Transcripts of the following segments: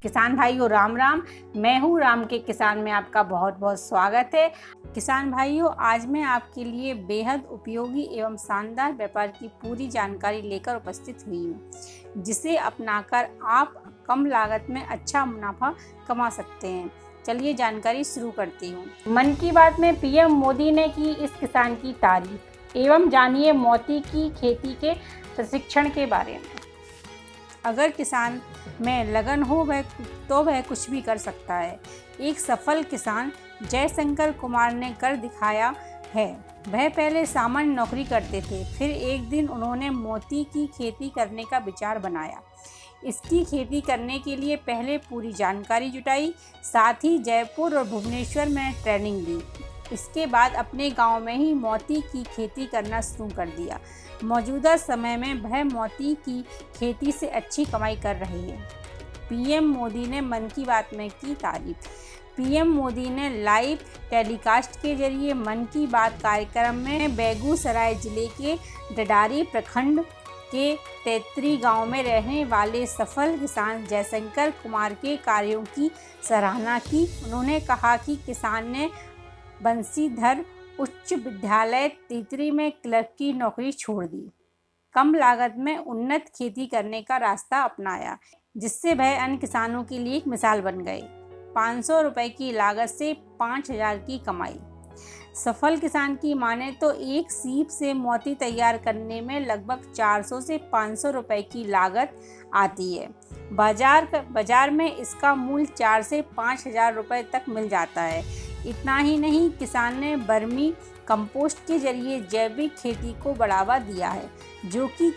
किसान भाइयों राम राम। मैं हूँ राम के किसान में आपका बहुत बहुत स्वागत है। किसान भाइयों, आज मैं आपके लिए बेहद उपयोगी एवं शानदार व्यापार की पूरी जानकारी लेकर उपस्थित हुई हूँ, जिसे अपनाकर आप कम लागत में अच्छा मुनाफा कमा सकते हैं। चलिए जानकारी शुरू करती हूँ। मन की बात में पीएम मोदी ने की इस किसान की तारीफ, एवं जानिए मोती की खेती के प्रशिक्षण के बारे में। अगर किसान में लगन हो तो वह कुछ भी कर सकता है। एक सफल किसान जयशंकर कुमार ने कर दिखाया है। वह पहले सामान्य नौकरी करते थे, फिर एक दिन उन्होंने मोती की खेती करने का विचार बनाया। इसकी खेती करने के लिए पहले पूरी जानकारी जुटाई, साथ ही जयपुर और भुवनेश्वर में ट्रेनिंग ली। इसके बाद अपने गांव में ही मोती की खेती करना शुरू कर दिया। मौजूदा समय में वह मोती की खेती से अच्छी कमाई कर रहे हैं। पीएम मोदी ने मन की बात में की तारीफ। पीएम मोदी ने लाइव टेलीकास्ट के जरिए मन की बात कार्यक्रम में बेगूसराय जिले के डडारी प्रखंड के तेतरी गांव में रहने वाले सफल किसान जयशंकर कुमार के कार्यों की सराहना की। उन्होंने कहा कि किसान ने बंसीधर उच्च विद्यालय तितरी में क्लर्क की नौकरी छोड़ दी, कम लागत में उन्नत खेती करने का रास्ता अपनाया, जिससे वह अन्य किसानों के लिए एक मिसाल बन गए। 500 रुपए की लागत से 5000 की कमाई। सफल किसान की माने तो एक सीप से मोती तैयार करने में लगभग 400 से 500 रुपए की लागत आती है। बाजार में इसका मूल्य 4 से 5000 रुपए तक मिल जाता है। इतना ही नहीं, किसान ने वर्मी कंपोस्ट के जरिए जैविक खेती को बढ़ावा दिया है, जो कि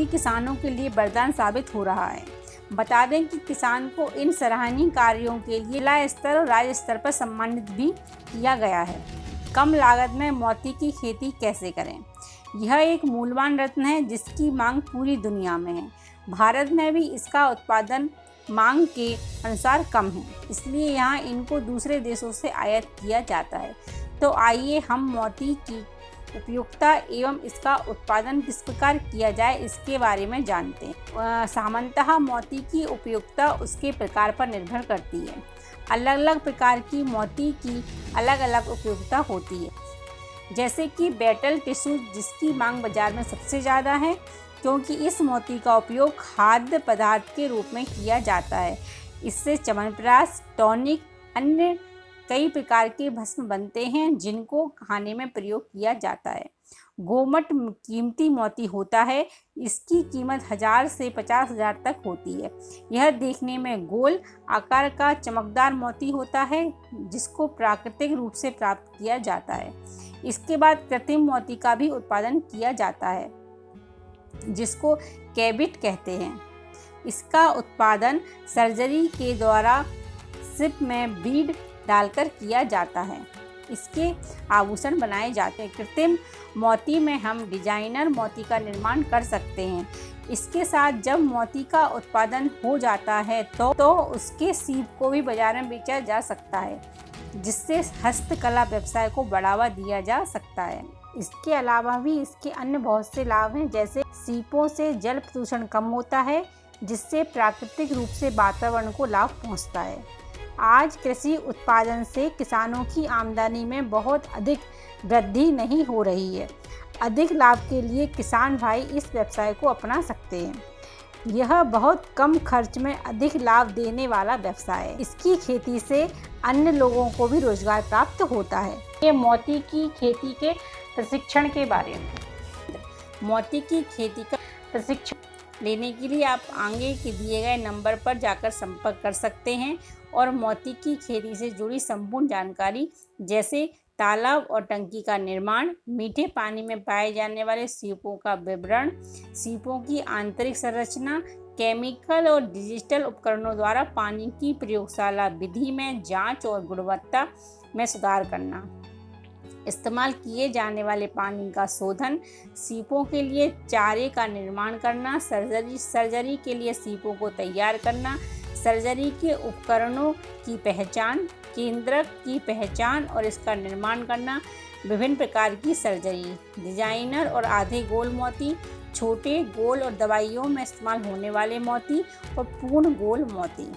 किसानों के लिए वरदान साबित हो रहा है। बता दें कि किसान को इन सराहनीय कार्यों के लिए जिला स्तर और राज्य स्तर पर सम्मानित भी किया गया है। कम लागत में मोती की खेती कैसे करें? यह एक मूल्यवान रत्न है जिसकी मांग पूरी दुनिया में है। भारत में भी इसका उत्पादन मांग के अनुसार कम है, इसलिए यहाँ इनको दूसरे देशों से आयात किया जाता है। तो आइए हम मोती की उपयोगिता एवं इसका उत्पादन किस प्रकार किया जाए इसके बारे में जानते हैं। सामान्यतः मोती की उपयोगिता उसके प्रकार पर निर्भर करती है। अलग अलग प्रकार की मोती की अलग अलग उपयोगिता होती है, जैसे कि बेटल टिश्यू, जिसकी मांग बाजार में सबसे ज़्यादा है, क्योंकि इस मोती का उपयोग खाद्य पदार्थ के रूप में किया जाता है। इससे च्यवनप्राश, टॉनिक, अन्य कई प्रकार के भस्म बनते हैं जिनको खाने में प्रयोग किया जाता है। गोमट कीमती मोती होता है। इसकी कीमत 1000 से 50,000 तक होती है। यह देखने में गोल आकार का चमकदार मोती होता है, जिसको प्राकृतिक रूप से प्राप्त किया जाता है। इसके बाद कृत्रिम मोती का भी उत्पादन किया जाता है, जिसको कैबिट कहते हैं। इसका उत्पादन सर्जरी के द्वारा सिप में बीड डालकर किया जाता है। इसके आभूषण बनाए जाते हैं। कृत्रिम मोती में हम डिजाइनर मोती का निर्माण कर सकते हैं। इसके साथ जब मोती का उत्पादन हो जाता है तो उसके सीप को भी बाजार में बेचा जा सकता है, जिससे हस्तकला व्यवसाय को बढ़ावा दिया जा सकता है। इसके अलावा भी इसके अन्य बहुत से लाभ हैं, जैसे सीपों से जल प्रदूषण कम होता है, जिससे प्राकृतिक रूप से वातावरण को लाभ पहुंचता है। आज कृषि उत्पादन से किसानों की आमदनी में बहुत अधिक वृद्धि नहीं हो रही है। अधिक लाभ के लिए किसान भाई इस व्यवसाय को अपना सकते हैं। यह बहुत कम खर्च में अधिक लाभ देने वाला व्यवसाय है। इसकी खेती से अन्य लोगों को भी रोजगार प्राप्त होता है। ये मोती की खेती के प्रशिक्षण के बारे में। मोती की खेती का प्रशिक्षण लेने के लिए आप आगे के दिए गए नंबर पर जाकर संपर्क कर सकते हैं और मोती की खेती से जुड़ी संपूर्ण जानकारी, जैसे तालाब और टंकी का निर्माण, मीठे पानी में पाए जाने वाले सीपों का विवरण, सीपों की आंतरिक संरचना, केमिकल और डिजिटल उपकरणों द्वारा पानी की प्रयोगशाला विधि में जांच और गुणवत्ता में सुधार करना, इस्तेमाल किए जाने वाले पानी का शोधन, सीपों के लिए चारे का निर्माण करना, सर्जरी के लिए सीपों को तैयार करना, सर्जरी के उपकरणों की पहचान, केंद्रक की पहचान और इसका निर्माण करना, विभिन्न प्रकार की सर्जरी, डिजाइनर और आधे गोल मोती, छोटे, गोल और दवाइयों में इस्तेमाल होने वाले मोती और पूर्ण गोल मोती।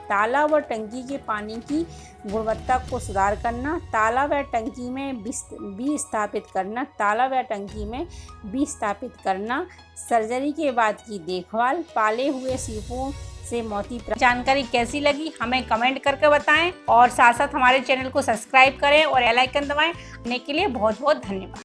तालाब और टंकी के पानी की गुणवत्ता को सुधार करना, तालाब या टंकी में बीज स्थापित करना, तालाब या टंकी में बीज स्थापित करना, सर्जरी के बाद की देखभाल, पाले हुए सीपों से मोती। जानकारी कैसी लगी हमें कमेंट करके बताएं और साथ साथ हमारे चैनल को सब्सक्राइब करें और बेल आइकन दबाएं। आने के लिए बहुत बहुत धन्यवाद।